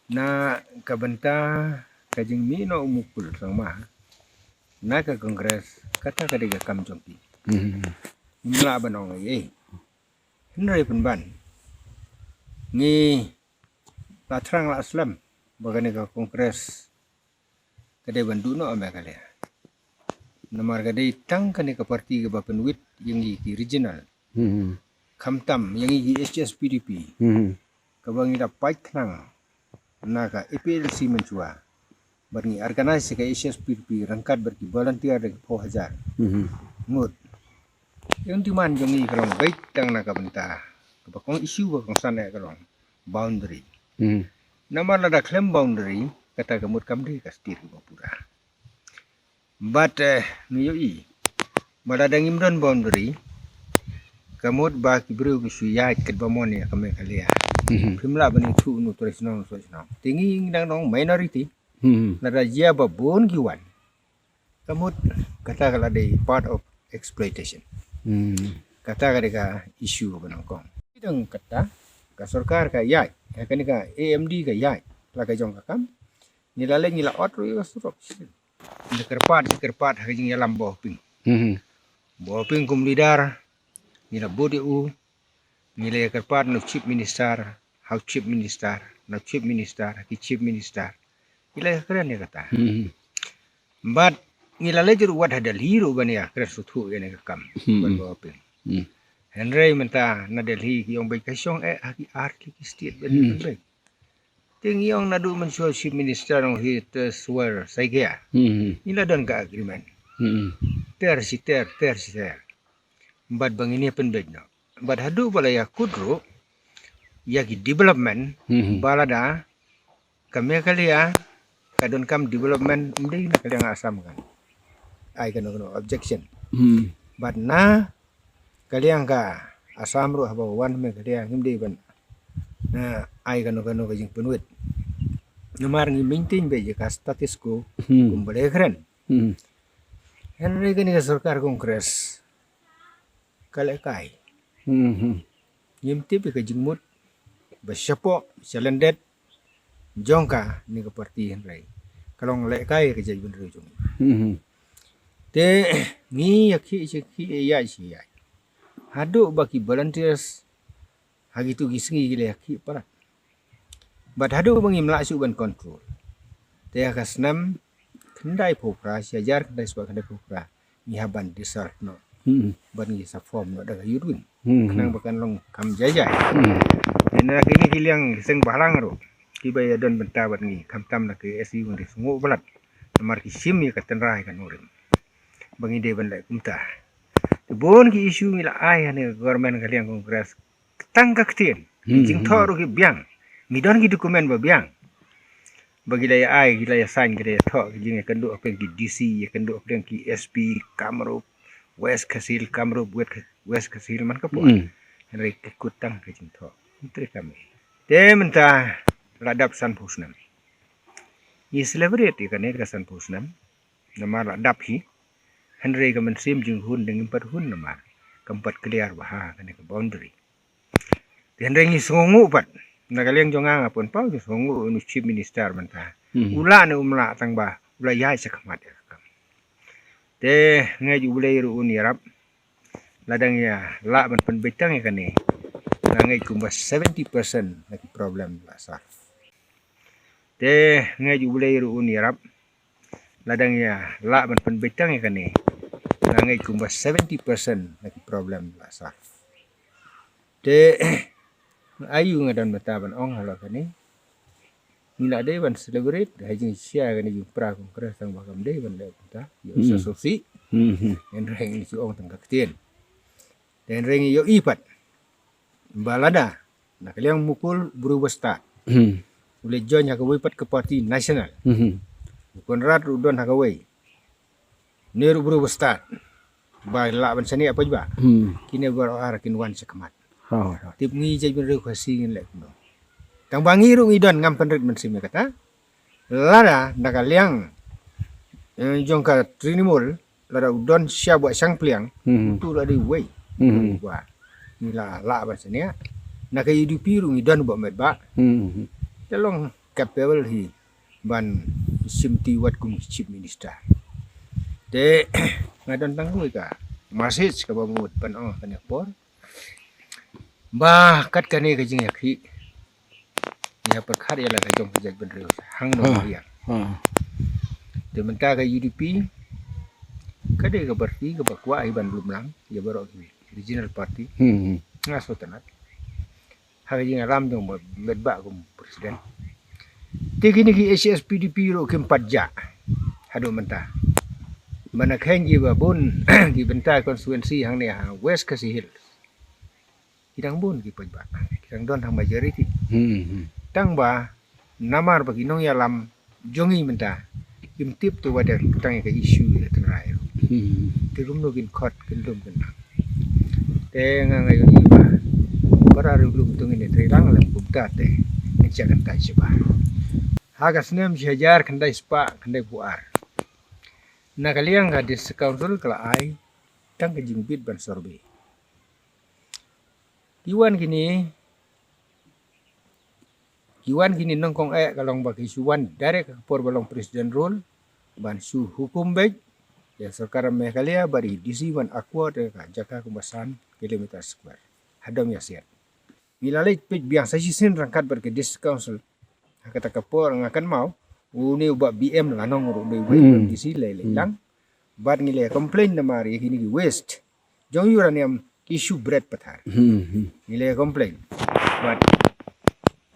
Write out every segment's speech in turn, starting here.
na kabenta kajing mino umukul sama na ka kongres kata kadiga kam jongki mla banong henry penban ni latrang la aslam bagani ka kongres kade bandu no ame kale namar kade tang kani ka parti ka bapen wit yang ki regional kamtam yang ki HSPDP kabangi da paitnang naga EPLC mencua berni organisasi ke HSPDP rangkat berki volunteer dari 4,000 ngut yang diman jongi kalong baik tang naga benta kabakong isu bakong sana kalong boundary nama lada claim boundary kata kamut kamdi kastir bapura but ngiyoi malada ngimdon boundary kamut baki bru bisu yait ket bamoni kame kalia Primla bani tu nu tradisional tradisional. Tinggi indang nong minority. Nada jia babon kiwan. Kamut kata kala de part of exploitation. Kata kala ka issue banang kong. Idang kata ka sarkar ka yai. Kani ka AMD ka yai. Laka jong kakam. Nila le nila otro yo surok. Dekerpat hajing yalam boh ping. Boh ping kum lidar. Nila bodi u. Nilai kerpat no chief minister, how chief minister, no chief minister, ki chief minister. Nilai keren ya kata. But nilai lejur wat ada liru bani ya keren sutu ini kam. Berapa Henry menta na Delhi ki yang baik kasyong haki arki ki state bani baik. Ting yang nadu mensual chief minister ng hit swear saya. Nilai dan ka agreement. Ter. But bang ini pendek no. But hadu balaya kudro yaki development balada kami kalia kadon kam development umdi na kalia asam kan ai kan no objection but na kalia ka asam ro haba wan me kalia umdi ban na ai kan no kajing penuit nomar ngi maintain be ka status quo kumbale keren henry kan ni sarkar kongres kalekai Yimti ke jingmut bersyapo selendet jongka ni ke parti henry kalong lekai ke jadi bener jong te ni yaki ya hadu baki volunteers hagi tu gisngi gile yaki para but hadu bangi melasu ban control te kasnam kendai popra siajar kendai sebab kendai popra ni haban desert no bani sa form no daga yudwin kenang bakan long kam jajai ina kini kiliang seng balang ro kiba ya don benta bat ni kam tam na ke SU ngri sungu balat namar ki sim ya katan rai kan urim bangi de ban lai kumta bon ki isu mila ai ne government kaliang kongres tangka ktien jing thoru ki biang midon ki dokumen ba biang bagi daya ai gila ya sign gila ya tho jing ya kendu apa ki DC ya kendu apa ki SP Kamrup West Kasil Kamrup West Kasil man kapo henry kutang ke jinto menteri kami de menta ladap san pusnam i celebrate kan ne san pusnam nama ladap hi henry ka mensim jing hun dengan 4 hun nama keempat clear baha kan ke boundary henry ni songu pat nagaliang jonga ngapun pau songu nu chief minister menta ula ne umla tangba ula yai sakamat te ngai ulai ru uni rap ladang ya la ban pen betang ya kani ngai kumbas 70% lagi problem la sar te ngai ulai ru uni rap ladang ya la ban pen betang ya kani ngai kumbas 70% lagi problem la sar te ayu ngadan betaban ong halo kani nila de ban celebrate hajing sia kani ju pra kongres tang bakam de ban le ta yo sasosi en reng ni ong tang kaktien dan reng yo ipat balada nak kaliang mukul berubah start boleh join hakawai pat ke parti nasional bukan rat udon hakawai neru berubah start ba la ban sani apa juga kini bar arakin wan sekamat tip ngi jai ben request ngin lek no tang bangi ru idon ngam penrit mensim kata lada nakaliang jongka trinimul lada udon sia buat sang pliang tu lada wei wa nila la ba senia nak UDP ru idon buat met ba telong capable hi ban simti wat kum chief minister te ngadon tanggu ka message ka bamut pan kan por ba kat kani ka jing yakhi ya perkhat ya la ka jong ka ben rew hang no ya te menta ka UDP kade ka berti ka bakwa ai ban belum lang ya baro regional party ngaso tanat hari jing ram jong medba kum presiden Tigini ki SSPDP ro kim padja hado menta mana khengi ba bun ki benta konstituensi hang ne West Khasi Hills kidang bun ki pajba kidang don hang majority tang ba namar bagi nong ya lam jongi menta kim tip tu wada tang ka issue ya tenrai ti rum no gin khot kin dum kin te ngai ni ba para ru lum tung ni tre lang lam bumta te nchakan kai siba hagas nem jajar kandai spa kandai buar na kaliang ga dis council kala ai tang ke jingbit ban sorbe kiwan gini nongkong kalong bagi suwan direct por balong presiden rule ban su hukum baik ya sarkar Meghalaya bari disi wan akwa de jaka kumbasan kilometer square hadam ya siat milalai pej biasa sin rangkat ber ke dis council kata kapor ngakan mau uni ubah BM lanong ru di sile lang bad ngile complain na mari kini waste jong uranium issue bread pathar ngile complain but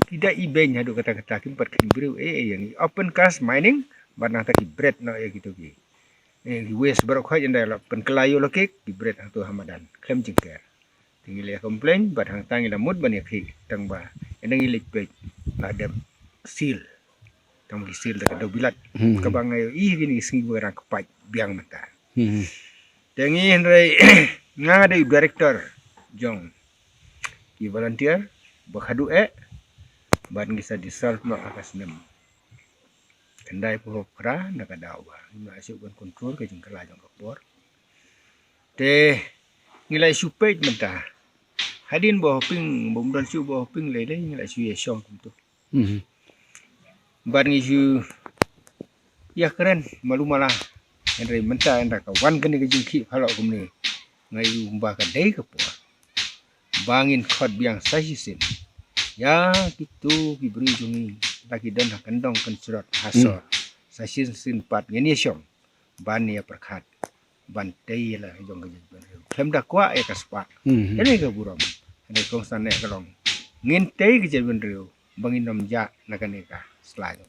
tidak ibeng hadu kata-kata kim pat kimbriu yang open cast mining bad nang taki bread no ya gitu ki waste barok kha janda pen kelayo lokek di bread tu hamadan klem jengker ngile complain bad hang tangila mud ban yakhi tangba endang ngile pej ladam seal tang seal da do bilat kabang ayo gini singi barang kepai biang mata tengi henry ngade director jong ki volunteer bakhadu ban ngisa dissolve no akas nem kendai po kra na kadaw ba masuk ban control ke jengkala jong kapor te ngilai supej menta hadin bo ping bom don su bo ping le ngilai su ye song kum tu ban ngisu ya keren malu malah Henry menta enda ka wan kene ke jingki halo kumni ngai umba ka dei ka po bangin khot biang sahisin ya gitu gibri jungi lagi dan kendong kencrot haso sahisin sin pat ngeni syom ban ya perkhat ban dei la jong ke ban klem da kwa e ka spa ene ka buram ene kong san ne kalong ngin tei ke ban reu bangin nom ja na ka slide